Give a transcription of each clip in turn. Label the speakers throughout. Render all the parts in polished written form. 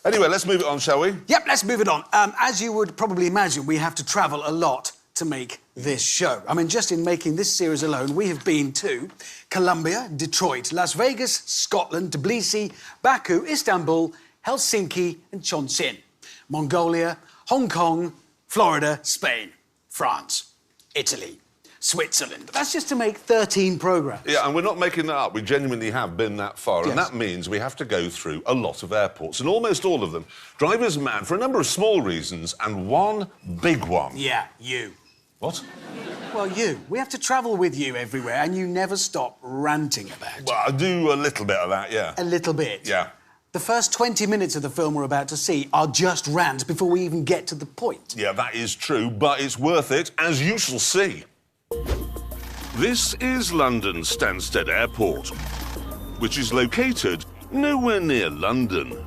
Speaker 1: Anyway, let's move it on, shall we?
Speaker 2: Yep, let's move it on. As you would probably imagine, we have to travel a lot to make this show. I mean, just in making this series alone, we have been to Colombia, Detroit, Las Vegas, Scotland, Tbilisi, Baku, Istanbul, Helsinki and Chongqing, Mongolia, Hong Kong, Florida, Spain, France, Italy, Switzerland. That's just to make 13 programmes.
Speaker 1: Yeah, and we're not making that up. We genuinely have been that far.
Speaker 2: Yes.
Speaker 1: And that means we have to go through a lot of airports. And almost all of them drive us mad for a number of small reasons and one big one.
Speaker 2: Yeah, you.
Speaker 1: What?
Speaker 2: Well, you. We have to travel with you everywhere and you never stop ranting about it.
Speaker 1: Well, I do a little bit of that, yeah.
Speaker 2: A little bit?
Speaker 1: Yeah.
Speaker 2: The first 20 minutes of the film we're about to see are just rant before we even get to the point.
Speaker 1: Yeah, that is true, but it's worth it, as you shall see. This is London Stansted Airport, which is located nowhere near London.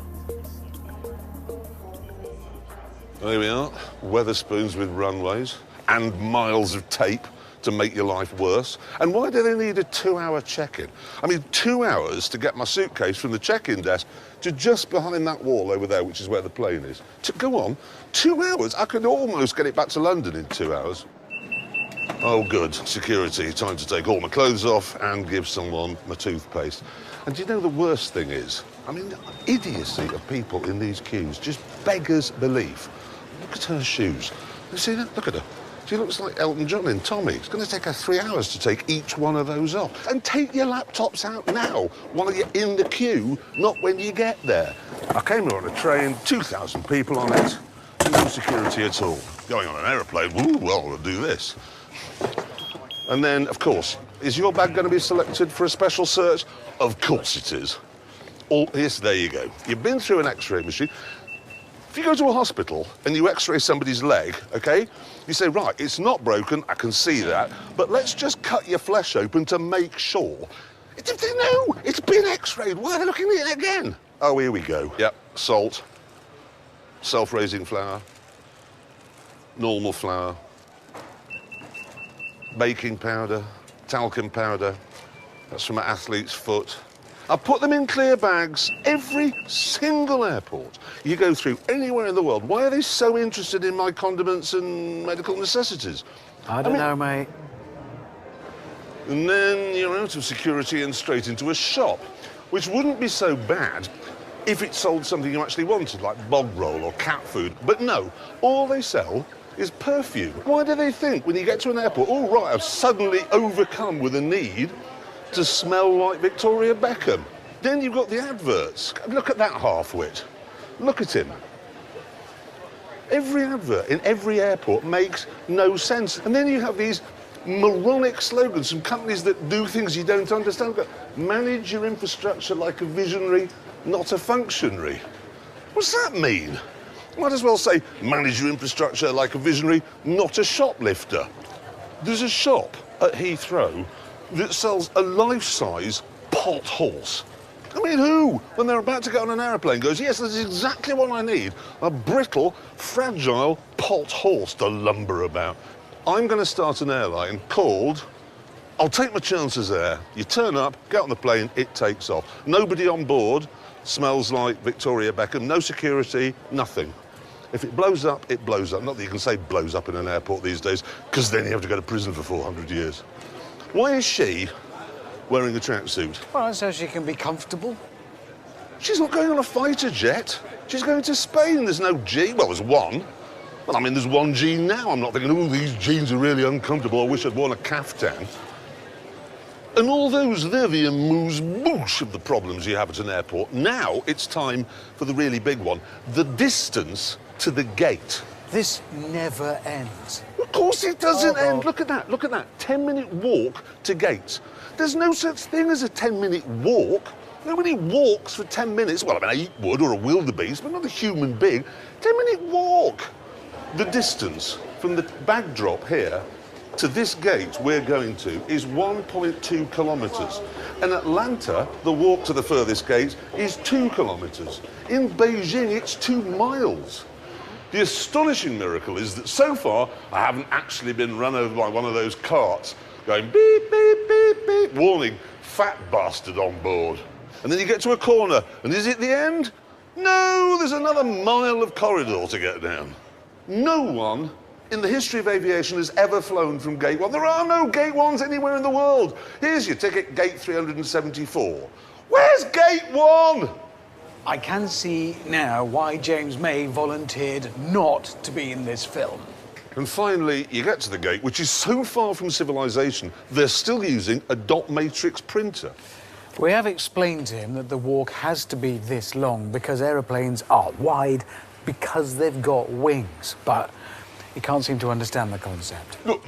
Speaker 1: There we are, Weatherspoons with runways and miles of tape to make your life worse. And why do they need a 2-hour check-in? I mean, 2 hours to get my suitcase from the check-in desk to just behind that wall over there, which is where the plane is. Go on, 2 hours? I could almost get it back to London in 2 hours. Oh, good. Security. Time to take all my clothes off and give someone my toothpaste. And do you know the worst thing is? I mean, the idiocy of people in these queues just beggars belief. Look at her shoes. You see that? Look at her. She looks like Elton John in Tommy. It's going to take her 3 hours to take each one of those off. And take your laptops out now, while you're in the queue, not when you get there. I came here on a train, 2,000 people on it, no security at all. Going on an aeroplane, ooh, well, we'll do this. And then, of course, is your bag going to be selected for a special search? Of course it is. Yes, there you go. You've been through an X-ray machine. If you go to a hospital and you X-ray somebody's leg, OK, you say, right, it's not broken, I can see that, but let's just cut your flesh open to make sure. No, it's been X-rayed. Why are they looking at it again? Oh, here we go. Yep, salt, self-raising flour, normal flour, baking powder, talcum powder. That's from an athlete's foot. I put them in clear bags every single airport you go through anywhere in the world. Why are they so interested in my condiments and medical necessities?
Speaker 2: I don't know, mate.
Speaker 1: And then you're out of security and straight into a shop, which wouldn't be so bad if it sold something you actually wanted, like bog roll or cat food. But no, all they sell is perfume. Why do they think when you get to an airport, oh, right, I've suddenly overcome with a need to smell like Victoria Beckham? Then you've got the adverts. Look at that half-wit. Look at him. Every advert in every airport makes no sense. And then you have these moronic slogans from companies that do things you don't understand. Manage your infrastructure like a visionary, not a functionary. What's that mean? Might as well say, manage your infrastructure like a visionary, not a shoplifter. There's a shop at Heathrow that sells a life-size pot horse. I mean, who, when they're about to get on an aeroplane, goes, yes, that's exactly what I need, a brittle, fragile pot horse to lumber about. I'm going to start an airline called, I'll take my chances there. You turn up, get on the plane, it takes off. Nobody on board smells like Victoria Beckham, no security, nothing. If it blows up, it blows up. Not that you can say blows up in an airport these days, because then you have to go to prison for 400 years. Why is she wearing a tracksuit?
Speaker 2: Well, so she can be comfortable.
Speaker 1: She's not going on a fighter jet. She's going to Spain. There's no G. Well, there's one. Well, I mean, there's one G now. I'm not thinking, oh, these jeans are really uncomfortable. I wish I'd worn a caftan. And all those, they're the amuse-bouche of the problems you have at an airport. Now it's time for the really big one, the distance to the gate.
Speaker 2: This never ends.
Speaker 1: Of course it doesn't end. Look at that, look at that. 10-minute walk to gates. There's no such thing as a 10-minute walk. Nobody walks for 10 minutes. Well, I mean, I eat wood or a wildebeest, but not a human being. 10-minute walk. The distance from the bag drop here to this gate we're going to is 1.2 kilometres. In Atlanta, the walk to the furthest gate is 2 kilometres. In Beijing, it's 2 miles. The astonishing miracle is that so far, I haven't actually been run over by one of those carts going beep, beep, beep, beep, warning, fat bastard on board. And then you get to a corner, and is it the end? No, there's another mile of corridor to get down. No one in the history of aviation has ever flown from Gate 1. There are no Gate 1s anywhere in the world. Here's your ticket, Gate 374. Where's Gate 1?
Speaker 2: I can see now why James May volunteered not to be in this film.
Speaker 1: And finally, you get to the gate, which is so far from civilization, they're still using a dot matrix printer.
Speaker 2: We have explained to him that the walk has to be this long because aeroplanes are wide because they've got wings, but he can't seem to understand the concept.
Speaker 1: Look,